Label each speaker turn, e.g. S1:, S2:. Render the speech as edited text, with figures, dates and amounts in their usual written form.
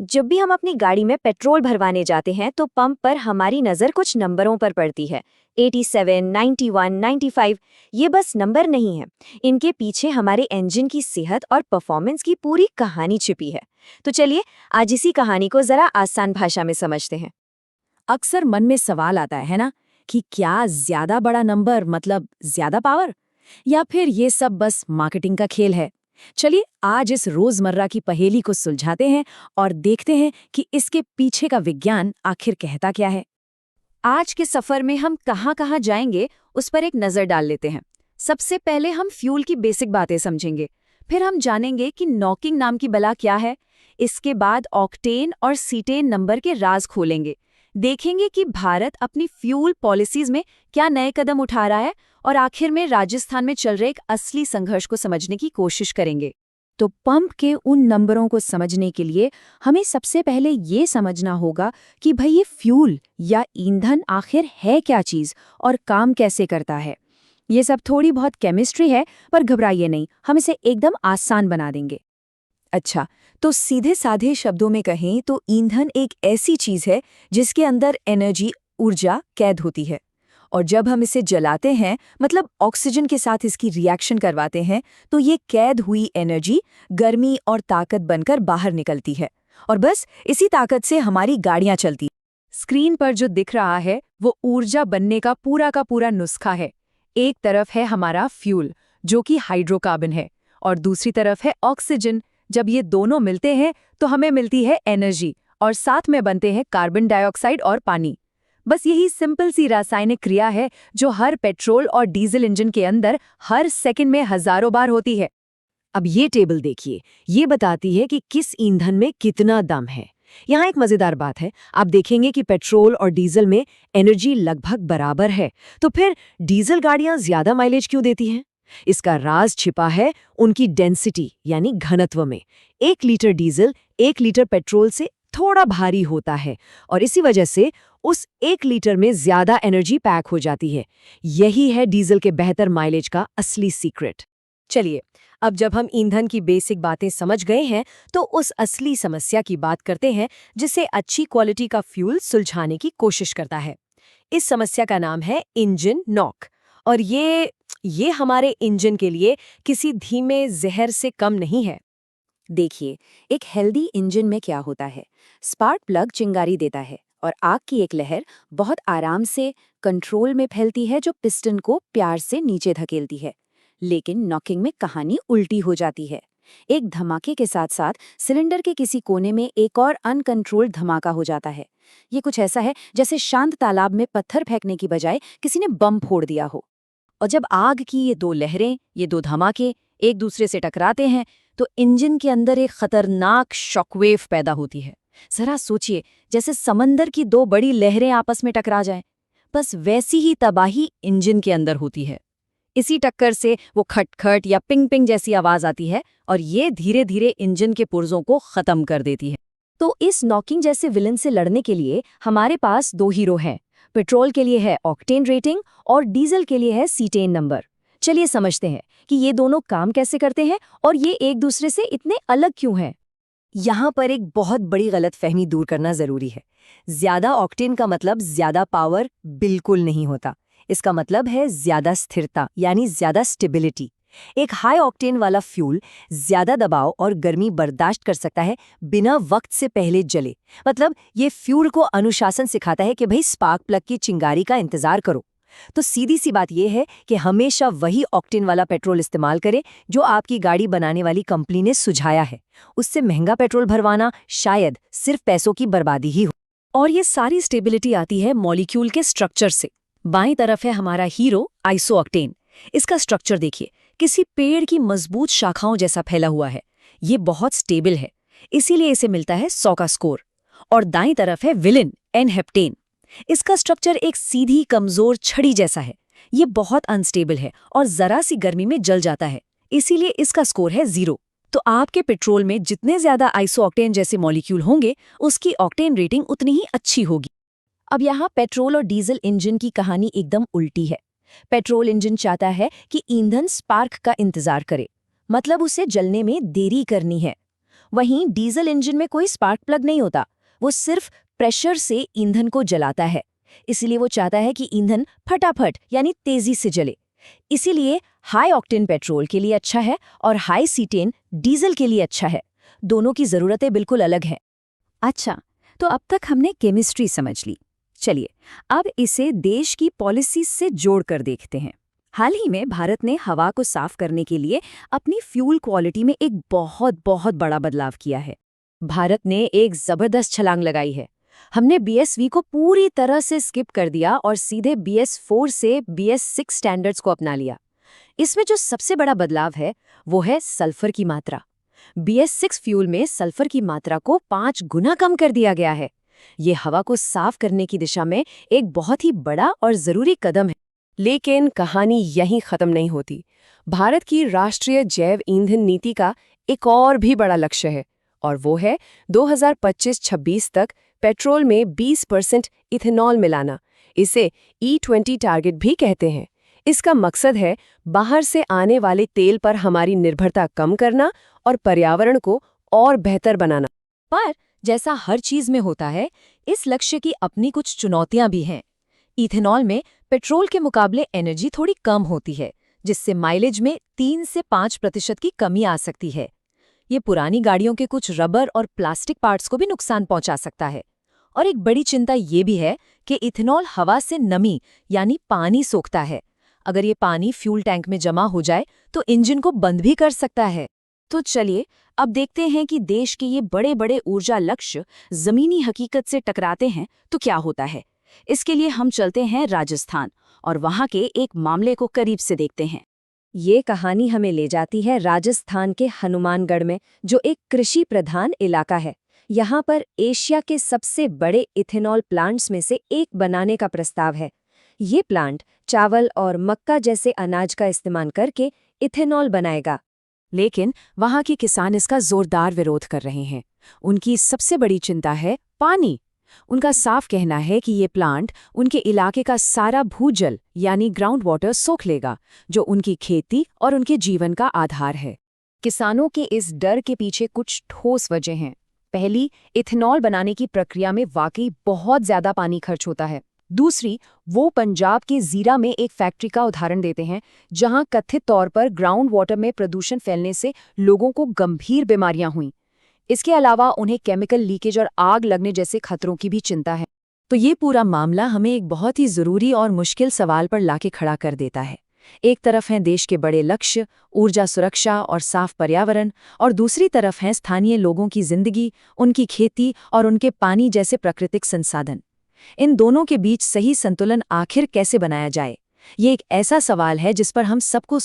S1: जब भी हम अपनी गाड़ी में पेट्रोल भरवाने जाते हैं तो पंप पर हमारी नज़र कुछ नंबरों पर पड़ती है। 87, 91, 95। ये बस नंबर नहीं है, इनके पीछे हमारे इंजन की सेहत और परफॉर्मेंस की पूरी कहानी छिपी है। तो चलिए आज इसी कहानी को जरा आसान भाषा में समझते हैं।
S2: अक्सर मन में सवाल आता है ना कि क्या ज्यादा बड़ा नंबर मतलब ज्यादा पावर, या फिर ये सब बस मार्केटिंग का खेल है। चलिए आज इस रोजमर्रा की पहेली को सुलझाते हैं और देखते हैं कि इसके पीछे का विज्ञान आखिर कहता क्या है।
S1: आज के सफर में हम कहाँ कहाँ जाएंगे उस पर एक नज़र डाल लेते हैं। सबसे पहले हम फ्यूल की बेसिक बातें समझेंगे, फिर हम जानेंगे कि नॉकिंग नाम की बला क्या है। इसके बाद ऑक्टेन और सीटेन नंबर के राज खोलेंगे, देखेंगे कि भारत अपनी फ्यूल पॉलिसीज में क्या नए कदम उठा रहा है, और आखिर में राजस्थान में चल रहे एक असली संघर्ष को समझने की कोशिश करेंगे।
S2: तो पंप के उन नंबरों को समझने के लिए हमें सबसे पहले ये समझना होगा कि भाई ये फ्यूल या ईंधन आखिर है क्या चीज़ और काम कैसे करता है। ये सब थोड़ी बहुत केमिस्ट्री है, पर घबराइए नहीं, हम इसे एकदम आसान बना देंगे।
S3: अच्छा, तो सीधे साधे शब्दों में कहें तो ईंधन एक ऐसी चीज है जिसके अंदर एनर्जी, ऊर्जा कैद होती है। और जब हम इसे जलाते हैं, मतलब ऑक्सीजन के साथ इसकी रिएक्शन करवाते हैं, तो ये कैद हुई एनर्जी गर्मी और ताकत बनकर बाहर निकलती है। और बस इसी ताकत से हमारी गाड़ियां चलती।
S2: स्क्रीन पर जो दिख रहा है वो ऊर्जा बनने का पूरा नुस्खा है। एक तरफ है हमारा फ्यूल जो कि हाइड्रोकार्बन है, और दूसरी तरफ है ऑक्सीजन। जब ये दोनों मिलते हैं तो हमें मिलती है एनर्जी, और साथ में बनते हैं कार्बन डाइऑक्साइड और पानी। बस यही सिंपल सी रासायनिक क्रिया है जो हर पेट्रोल और डीजल इंजन के अंदर हर सेकंड में हजारों बार होती है।
S3: अब ये टेबल देखिए, ये बताती है कि किस ईंधन में कितना दम है। यहाँ एक मजेदार बात है, आप देखेंगे कि पेट्रोल और डीजल में एनर्जी लगभग बराबर है, तो फिर डीजल गाड़ियां ज्यादा माइलेज क्यों देती हैं? इसका राज छिपा है उनकी डेंसिटी यानी घनत्व में। 1 लीटर डीजल 1 लीटर पेट्रोल से थोड़ा भारी होता है, और इसी वजह से उस 1 लीटर में ज्यादा एनर्जी पैक हो जाती है। यही है डीजल के बेहतर माइलेज का असली सीक्रेट। चलिए, अब जब हम ईंधन की बेसिक बातें समझ गए हैं, तो उस असली समस्या की बात करते हैं जिसे अच्छी क्वालिटी का फ्यूल सुलझाने की कोशिश करता है। इस समस्या का नाम है इंजन नॉक, और ये हमारे इंजन के लिए किसी धीमे जहर से कम नहीं है। देखिए, एक हेल्दी इंजन में क्या होता है, स्पार्क प्लग चिंगारी देता है और आग की एक लहर बहुत आराम से कंट्रोल में फैलती है जो पिस्टन को प्यार से नीचे धकेलती है। लेकिन नॉकिंग में कहानी उल्टी हो जाती है। एक धमाके के साथ साथ सिलेंडर के किसी कोने में एक और अनकंट्रोल्ड धमाका हो जाता है। ये कुछ ऐसा है जैसे शांत तालाब में पत्थर फेंकने की बजाय किसी ने बम फोड़ दिया हो। और जब आग की ये दो लहरें, ये दो धमाके एक दूसरे से टकराते हैं, तो इंजन के अंदर एक खतरनाक शॉकवेव पैदा होती है। जरा सोचिए, जैसे समंदर की दो बड़ी लहरें आपस में टकरा जाएं। बस वैसी ही तबाही इंजन के अंदर होती है। इसी टक्कर से वो खटखट या पिंग पिंग जैसी आवाज आती है, और ये धीरे धीरे इंजन के पुर्जों को खत्म कर देती है। तो इस नॉकिंग जैसे विलन से लड़ने के लिए हमारे पास दो हीरो हैं। पेट्रोल के लिए है ऑक्टेन रेटिंग और डीजल के लिए है सीटेन नंबर। चलिए समझते हैं कि ये दोनों काम कैसे करते हैं और ये एक दूसरे से इतने अलग क्यों हैं। यहाँ पर एक बहुत बड़ी गलतफहमी दूर करना जरूरी है। ज्यादा ऑक्टेन का मतलब ज्यादा पावर बिल्कुल नहीं होता। इसका मतलब है ज्यादा स्थिरता, यानी ज्यादा स्टेबिलिटी। एक हाई ऑक्टेन वाला फ्यूल ज्यादा दबाव और गर्मी बर्दाश्त कर सकता है बिना वक्त से पहले जले। मतलब ये फ्यूल को अनुशासन सिखाता है कि भाई स्पार्क प्लग की चिंगारी का इंतजार करो। तो सीधी सी बात यह है कि हमेशा वही ऑक्टेन वाला पेट्रोल इस्तेमाल करें जो आपकी गाड़ी बनाने वाली कंपनी ने सुझाया है। उससे महंगा पेट्रोल भरवाना शायद सिर्फ पैसों की बर्बादी ही हो। और ये सारी स्टेबिलिटी आती है मॉलिक्यूल के स्ट्रक्चर से। बाईं तरफ है हमारा हीरो आइसो ऑक्टेन। इसका स्ट्रक्चर देखिए, किसी पेड़ की मजबूत शाखाओं जैसा फैला हुआ है। ये बहुत स्टेबल है, इसीलिए इसे मिलता है 100 का स्कोर। और दाईं तरफ है विलेन एन-हेप्टेन। इसका स्ट्रक्चर एक सीधी कमजोर छड़ी जैसा है। ये बहुत अनस्टेबल है और जरा सी गर्मी में जल जाता है, इसीलिए इसका स्कोर है 0। तो आपके पेट्रोल में जितने ज्यादा आइसो ऑक्टेन जैसे मॉलिक्यूल होंगे, उसकी ऑक्टेन रेटिंग उतनी ही अच्छी होगी। अब यहाँ पेट्रोल और डीजल इंजन की कहानी एकदम उल्टी है। पेट्रोल इंजन चाहता है कि ईंधन स्पार्क का इंतजार करे, मतलब उसे जलने में देरी करनी है।
S1: वहीं डीजल इंजन में कोई स्पार्क प्लग नहीं होता, वो सिर्फ प्रेशर से ईंधन को जलाता है। इसीलिए वो चाहता है कि ईंधन फटाफट यानी तेजी से जले। इसीलिए हाई ऑक्टेन पेट्रोल के लिए अच्छा है और हाई सीटेन डीजल के लिए अच्छा है। दोनों की ज़रूरतें बिल्कुल अलग हैं। अच्छा, तो अब तक हमने केमिस्ट्री समझ ली। चलिए अब इसे देश की पॉलिसी से जोड़कर देखते हैं। हाल ही में भारत ने हवा को साफ करने के लिए अपनी फ्यूल क्वालिटी में एक बहुत बहुत बड़ा बदलाव किया है। भारत ने एक जबरदस्त छलांग लगाई है। हमने BS-V को पूरी तरह से स्किप कर दिया और सीधे BS-4 से BS-6 स्टैंडर्ड्स को अपना लिया। इसमें जो सबसे बड़ा बदलाव है वो है सल्फर की मात्रा। BS-6 फ्यूल में सल्फर की मात्रा को 5 गुना कम कर दिया गया है। ये हवा को साफ करने की दिशा में एक बहुत ही बड़ा और जरूरी कदम है।
S3: लेकिन कहानी यहीं खत्म नहीं होती। भारत की राष्ट्रीय जैव ईंधन नीति का एक और भी बड़ा लक्ष्य है और वो है 2025-26 तक पेट्रोल में 20% इथेनॉल मिलाना। इसे E20 टारगेट भी कहते हैं। इसका मकसद है बाहर से आने वाले तेल पर हमारी निर्भरता कम करना और पर्यावरण को और बेहतर बनाना।
S2: पर जैसा हर चीज में होता है, इस लक्ष्य की अपनी कुछ चुनौतियां भी हैं। इथेनॉल में पेट्रोल के मुकाबले एनर्जी थोड़ी कम होती है, जिससे माइलेज में 3 से 5% की कमी आ सकती है। ये पुरानी गाड़ियों के कुछ रबर और प्लास्टिक पार्ट्स को भी नुकसान पहुंचा सकता है। और एक बड़ी चिंता ये भी है कि इथेनॉल हवा से नमी यानी पानी सोखता है। अगर ये पानी फ्यूल टैंक में जमा हो जाए तो इंजन को बंद भी कर सकता है। तो चलिए अब देखते हैं कि देश के ये बड़े बड़े ऊर्जा लक्ष्य जमीनी हकीकत से टकराते हैं तो क्या होता है। इसके लिए हम चलते हैं राजस्थान और वहां के एक मामले को करीब से देखते हैं।
S1: ये कहानी हमें ले जाती है राजस्थान के हनुमानगढ़ में, जो एक कृषि प्रधान इलाका है। यहाँ पर एशिया के सबसे बड़े इथेनॉल प्लांट्स में से एक बनाने का प्रस्ताव है। ये प्लांट चावल और मक्का जैसे अनाज का इस्तेमाल करके इथेनॉल बनाएगा।
S2: लेकिन वहाँ के किसान इसका जोरदार विरोध कर रहे हैं। उनकी सबसे बड़ी चिंता है पानी। उनका साफ कहना है कि ये प्लांट उनके इलाके का सारा भूजल यानी ग्राउंड वाटर सोख लेगा, जो उनकी खेती और उनके जीवन का आधार है। किसानों के इस डर के पीछे कुछ ठोस वजह हैं। पहली, इथेनॉल बनाने की प्रक्रिया में वाकई बहुत ज्यादा पानी खर्च होता है। दूसरी, वो पंजाब के जीरा में एक फैक्ट्री का उदाहरण देते हैं, जहां कथित तौर पर ग्राउंड वाटर में प्रदूषण फैलने से लोगों को गंभीर बीमारियां हुईं। इसके अलावा उन्हें केमिकल लीकेज और आग लगने जैसे खतरों की भी चिंता है। तो ये पूरा मामला हमें एक बहुत ही जरूरी और मुश्किल सवाल पर लाके खड़ा कर देता है। एक तरफ हैं देश के बड़े लक्ष्य, ऊर्जा सुरक्षा और साफ पर्यावरण, और दूसरी तरफ हैं स्थानीय लोगों की जिंदगी, उनकी खेती और उनके पानी जैसे प्राकृतिक संसाधन। इन दोनों के बीच सही संतुलन आखिर कैसे बनाया जाए, ये एक ऐसा सवाल है जिस पर हम सबको